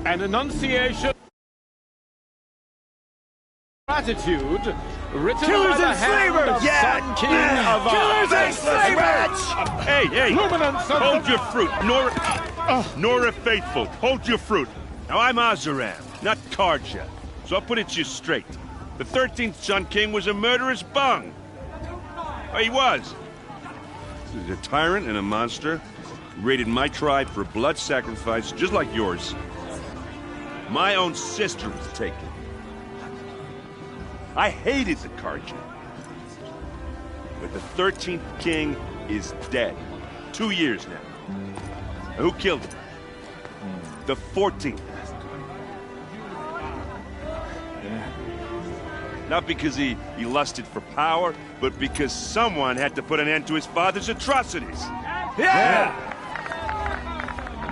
An enunciation of gratitude written Killers by the and hand slavers! of Sun King of Killers and slavers! Hey, Luminance of hold the- your fruit. Nora Faithful, hold your fruit. Now, I'm Azaram, not Karja, so I'll put it to you straight. The 13th Sun King was a murderous bung. Oh, he was. He's a tyrant and a monster. Raided my tribe for blood sacrifice, just like yours. My own sister was taken. I hated the Karja. But the 13th king is dead. 2 years now. Who killed him? The 14th. Not because he lusted for power, but because someone had to put an end to his father's atrocities. Yeah!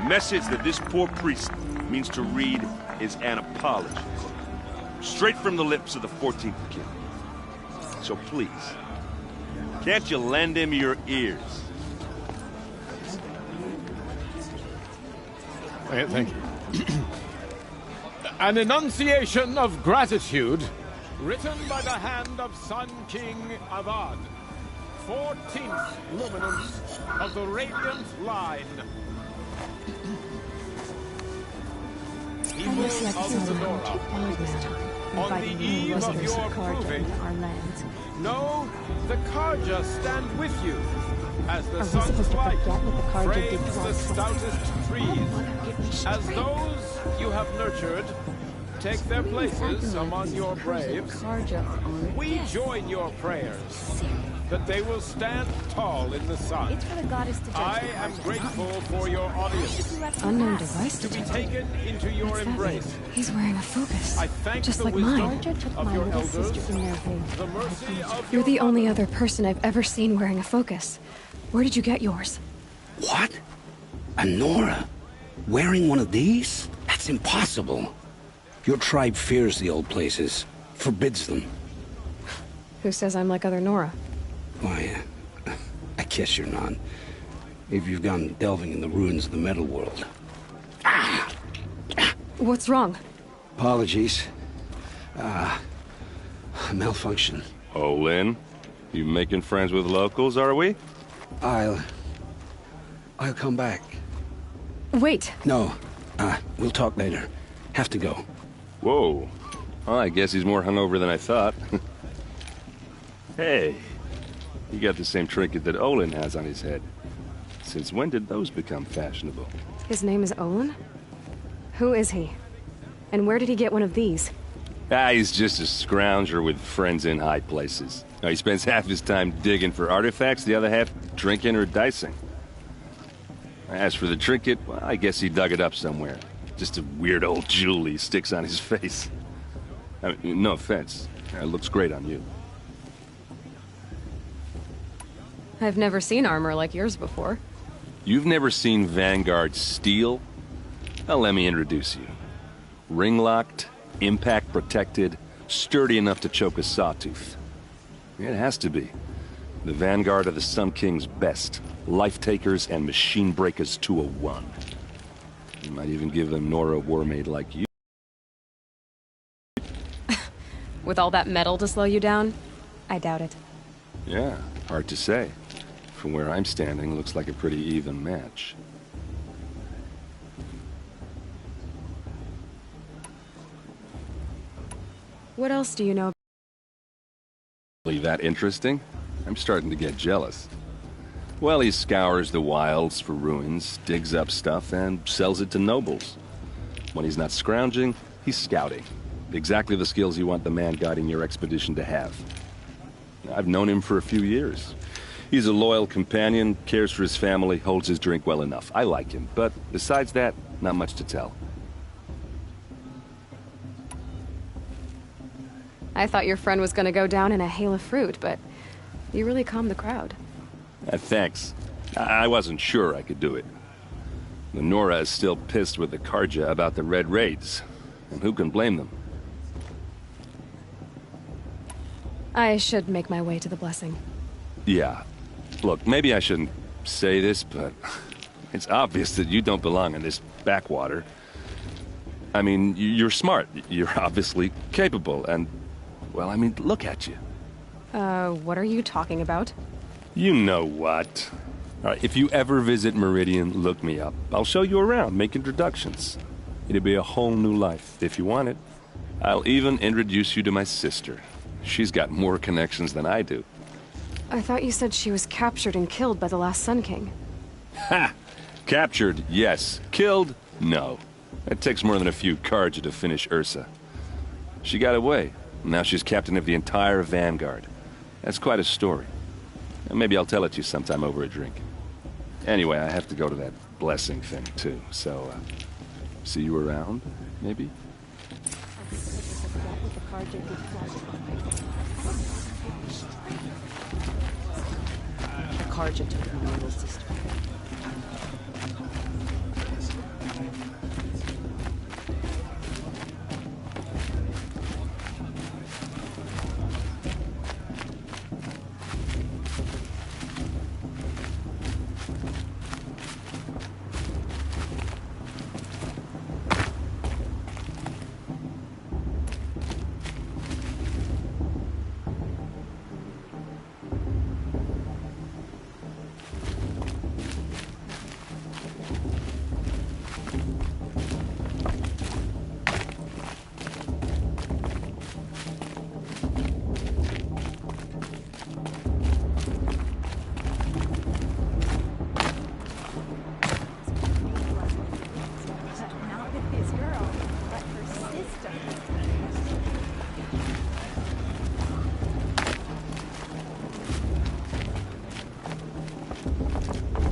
The message that this poor priest means to read is an apology. Straight from the lips of the 14th king. So please, can't you lend him your ears? Thank you. An enunciation of gratitude written by the hand of Sun King Avad, 14th luminance of the Radiant Line. People of the Nora, on the eve of your proving, know the Karja stand with you, as the sun's light frames the stoutest trees, as those you have nurtured take their places among your braves. We join your prayers that they will stand tall in the sun. I am grateful for your audience. Unknown device To be detected. taken into your What's that embrace. mean? He's wearing a focus. I thank Just the like wisdom mine. of your elders, the mercy of You're your the only mother. other person I've ever seen wearing a focus. Where did you get yours? What? A Nora? Wearing one of these? That's impossible. Your tribe fears the old places, forbids them. Who says I'm like other Nora? Why, I guess you're not. If you've gone delving in the ruins of the metal world. What's wrong? Apologies. Malfunction. Oh, Lynn, you making friends with locals, are we? I'll come back. Wait. No, we'll talk later. Have to go. Whoa. Well, I guess he's more hungover than I thought. Hey, you got the same trinket that Olin has on his head. Since when did those become fashionable? His name is Olin? Who is he? And where did he get one of these? He's just a scrounger with friends in high places. Now, he spends half his time digging for artifacts, the other half drinking or dicing. As for the trinket, well, I guess he dug it up somewhere. Just a weird old jewel he sticks on his face. I mean, no offense. It looks great on you. I've never seen armor like yours before. You've never seen Vanguard steel? Well, let me introduce you. Ring-locked, impact-protected, sturdy enough to choke a sawtooth. It has to be. The Vanguard of the Sun King's best. Life-takers and machine breakers to a one. You might even give them Nora Warmaid like you. With all that metal to slow you down? I doubt it. Yeah, hard to say. From where I'm standing, looks like a pretty even match. What else do you know? Really that interesting? I'm starting to get jealous. Well, he scours the wilds for ruins, digs up stuff, and sells it to nobles. When he's not scrounging, he's scouting. Exactly the skills you want the man guiding your expedition to have. I've known him for a few years. He's a loyal companion, cares for his family, holds his drink well enough. I like him, but besides that, not much to tell. I thought your friend was gonna go down in a hail of fruit, but you really calmed the crowd. Thanks. I wasn't sure I could do it. The Nora is still pissed with the Karja about the Red Raids, and who can blame them? I should make my way to the blessing. Yeah. Look, maybe I shouldn't say this, but it's obvious that you don't belong in this backwater. I mean, you're smart. You're obviously capable, and... well, I mean, look at you. What are you talking about? You know what. All right, if you ever visit Meridian, look me up. I'll show you around, make introductions. It'll be a whole new life, if you want it. I'll even introduce you to my sister. She's got more connections than I do. I thought you said she was captured and killed by the last Sun King. Ha! Captured, yes. Killed, no. It takes more than a few Carja to finish Ursa. She got away. Now she's captain of the entire Vanguard. That's quite a story. Maybe I'll tell it to you sometime over a drink. Anyway, I have to go to that blessing thing, too. So, see you around, maybe? The Carja took my little sister.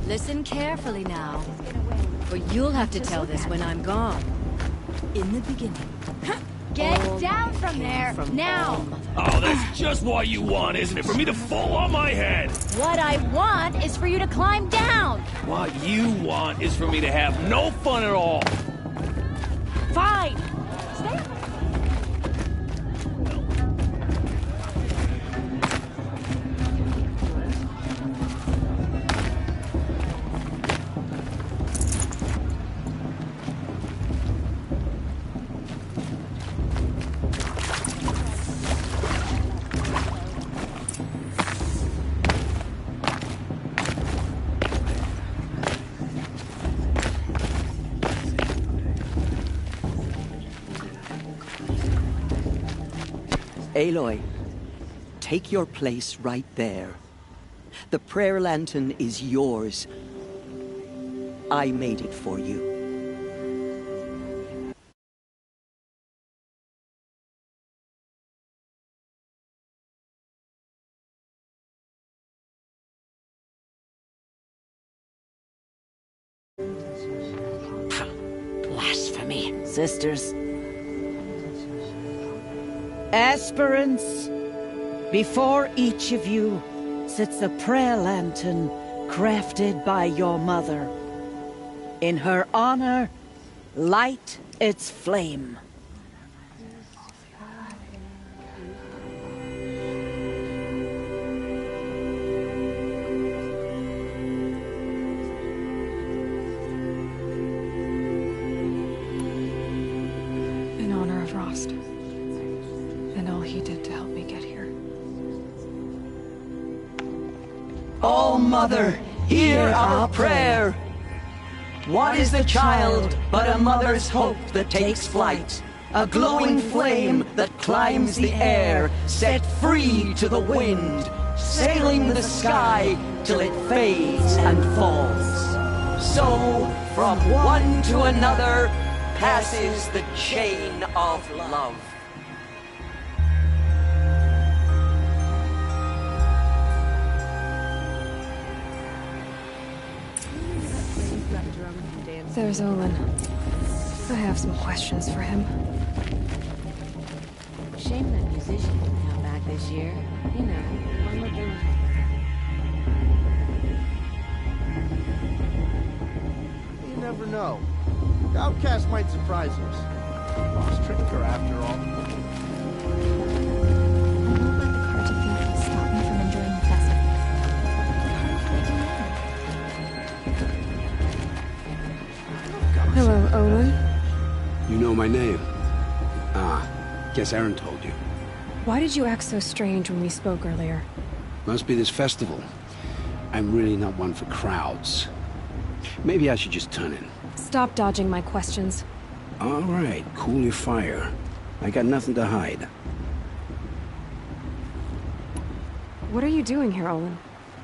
Listen carefully now, or you'll have to tell this when I'm gone. In the beginning. Get down from there, now! Oh, that's just what you want, isn't it? For me to fall on my head! What I want is for you to climb down! What you want is for me to have no fun at all! Fine! Stay. Aloy, take your place right there. The prayer lantern is yours. I made it for you. Blasphemy, sisters. Aspirants, before each of you sits a prayer lantern crafted by your mother. In her honor, light its flame. In honor of Rost. And all he did to help me get here. Oh, Mother, hear our prayer. What is the child but a mother's hope that takes flight? A glowing flame that climbs the air, set free to the wind, sailing the sky till it fades and falls. So, from one to another, passes the chain of love. There's Olin. I have some questions for him. Shame that musician didn't come back this year. You know, one with the... You never know. The Outcast might surprise us. Lost Trinker, after all. I won't let the Carja thief stop me from enjoying the festival. Hello, Olin. You know my name? Ah, guess Aaron told you. Why did you act so strange when we spoke earlier? Must be this festival. I'm really not one for crowds. Maybe I should just turn in. Stop dodging my questions. All right, cool your fire. I got nothing to hide. What are you doing here, Olin?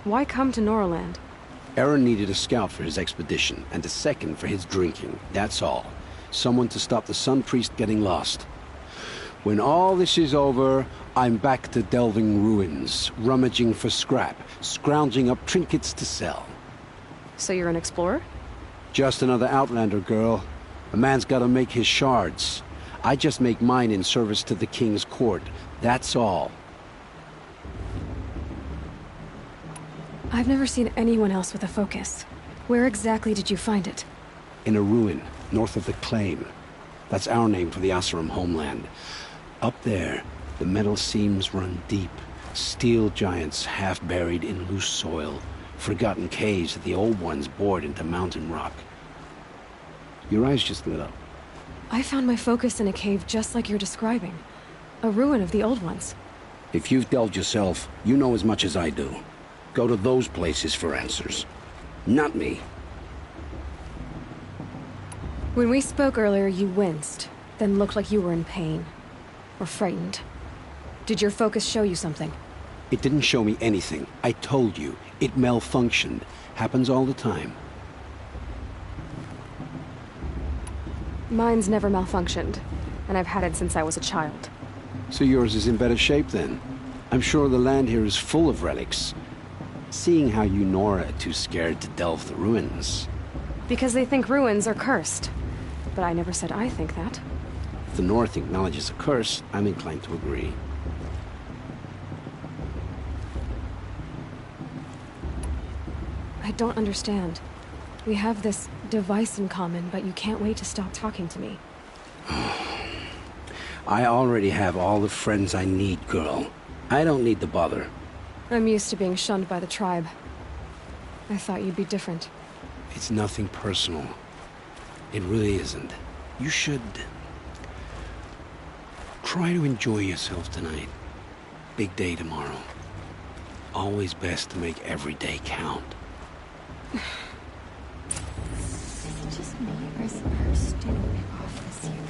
Why come to Norland? Aaron needed a scout for his expedition, and a second for his drinking. That's all. Someone to stop the Sun Priest getting lost. When all this is over, I'm back to delving ruins, rummaging for scrap, scrounging up trinkets to sell. So you're an explorer? Just another Outlander, girl. A man's gotta make his shards. I just make mine in service to the King's court. That's all. I've never seen anyone else with a focus. Where exactly did you find it? In a ruin, north of the Claim. That's our name for the Oseram homeland. Up there, the metal seams run deep. Steel giants half buried in loose soil. Forgotten caves that the old ones bored into mountain rock. Your eyes just lit up. I found my focus in a cave just like you're describing. A ruin of the old ones. If you've delved yourself, you know as much as I do. Go to those places for answers. Not me. When we spoke earlier, you winced, then looked like you were in pain. Or frightened. Did your focus show you something? It didn't show me anything. I told you. It malfunctioned. Happens all the time. Mine's never malfunctioned, and I've had it since I was a child. So yours is in better shape then. I'm sure the land here is full of relics. Seeing how you Nora are too scared to delve the ruins. Because they think ruins are cursed. But I never said I think that. If the North acknowledges a curse, I'm inclined to agree. I don't understand. We have this device in common, but you can't wait to stop talking to me. I already have all the friends I need, girl. I don't need the bother. I'm used to being shunned by the tribe. I thought you'd be different. It's nothing personal. It really isn't. You should... try to enjoy yourself tonight. Big day tomorrow. Always best to make every day count. Is it just me, or is her stupid off this year?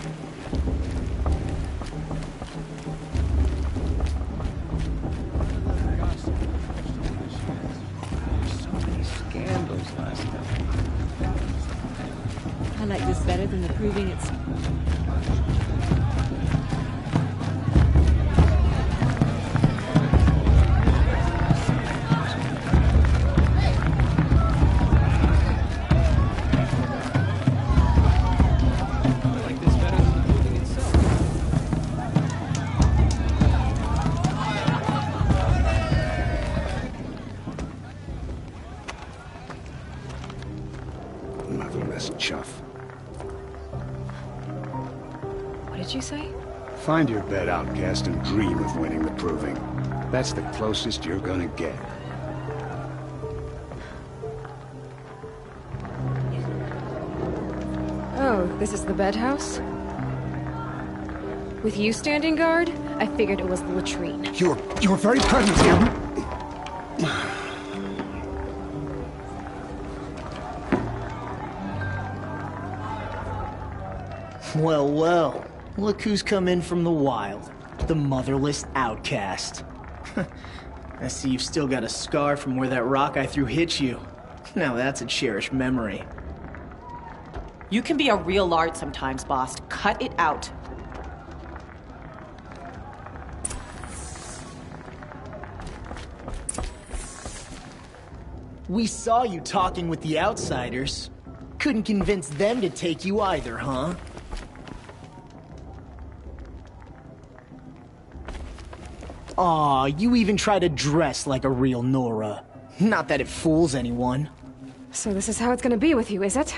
So many scandals last night. I like this better than the proving it's... Motherless chuff. What did you say? Find your bed, outcast, and dream of winning the proving. That's the closest you're gonna get. Oh, this is the bedhouse? With you standing guard, I figured it was the latrine. Your very presence here... Well, well. Look who's come in from the wild. The motherless outcast. I see you've still got a scar from where that rock I threw hit you. Now that's a cherished memory. You can be a real lard sometimes, boss. Cut it out. We saw you talking with the outsiders. Couldn't convince them to take you either, huh? Aw, you even try to dress like a real Nora. Not that it fools anyone. So this is how it's gonna be with you, is it?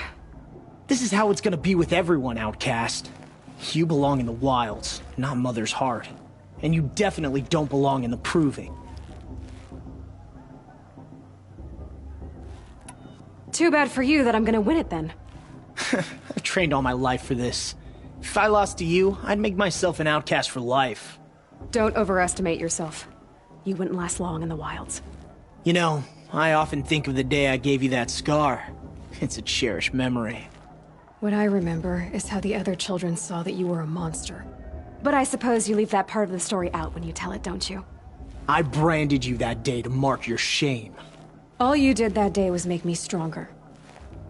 This is how it's gonna be with everyone, outcast. You belong in the wilds, not Mother's Heart. And you definitely don't belong in the proving. Too bad for you that I'm gonna win it then. I've trained all my life for this. If I lost to you, I'd make myself an outcast for life. Don't overestimate yourself. You wouldn't last long in the wilds. You know, I often think of the day I gave you that scar. It's a cherished memory. What I remember is how the other children saw that you were a monster. But I suppose you leave that part of the story out when you tell it, don't you? I branded you that day to mark your shame. All you did that day was make me stronger.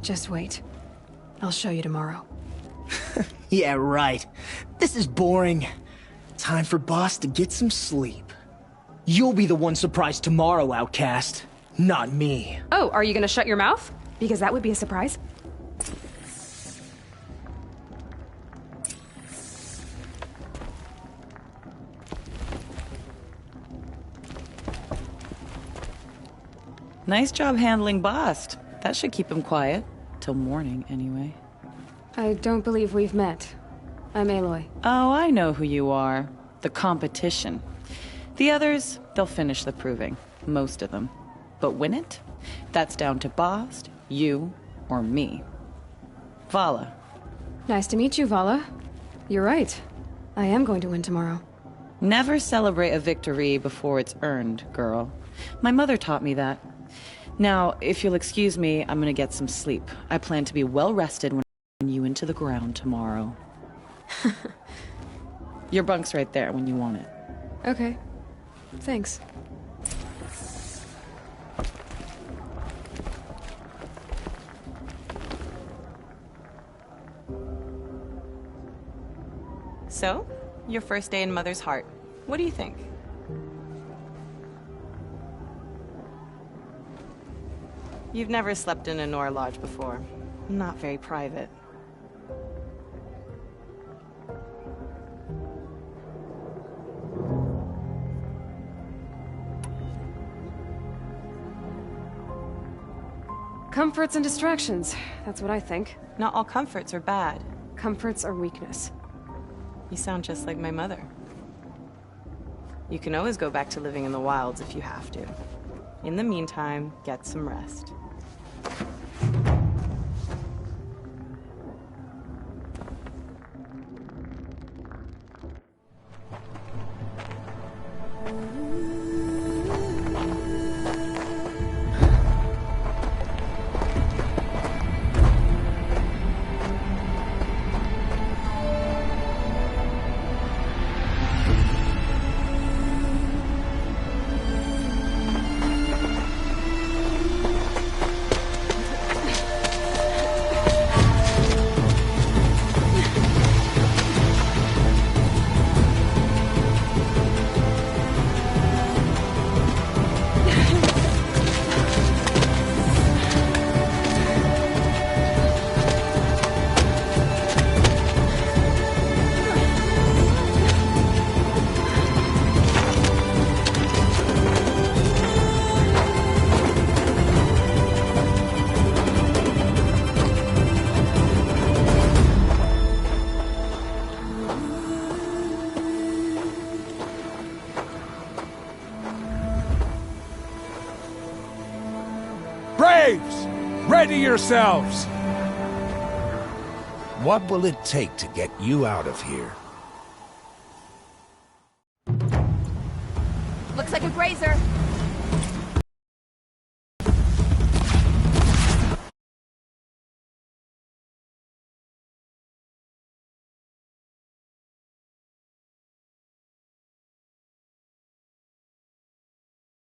Just wait. I'll show you tomorrow. Yeah, right. This is boring. Time for Boss to get some sleep. You'll be the one surprised tomorrow, outcast. Not me. Oh, are you gonna shut your mouth? Because that would be a surprise. Nice job handling Bast. That should keep him quiet. Till morning, anyway. I don't believe we've met. I'm Aloy. Oh, I know who you are. The competition. The others, they'll finish the proving. Most of them. But win it? That's down to Bast, you, or me. Vala. Nice to meet you, Vala. You're right. I am going to win tomorrow. Never celebrate a victory before it's earned, girl. My mother taught me that. Now, if you'll excuse me, I'm gonna get some sleep. I plan to be well rested when I run you into the ground tomorrow. Your bunk's right there when you want it. Okay. Thanks. So, your first day in Mother's Heart. What do you think? You've never slept in a Nora Lodge before. Not very private. Comforts and distractions. That's what I think. Not all comforts are bad. Comforts are weakness. You sound just like my mother. You can always go back to living in the wilds if you have to. In the meantime, get some rest. Braves! Ready yourselves! What will it take to get you out of here? Looks like a grazer.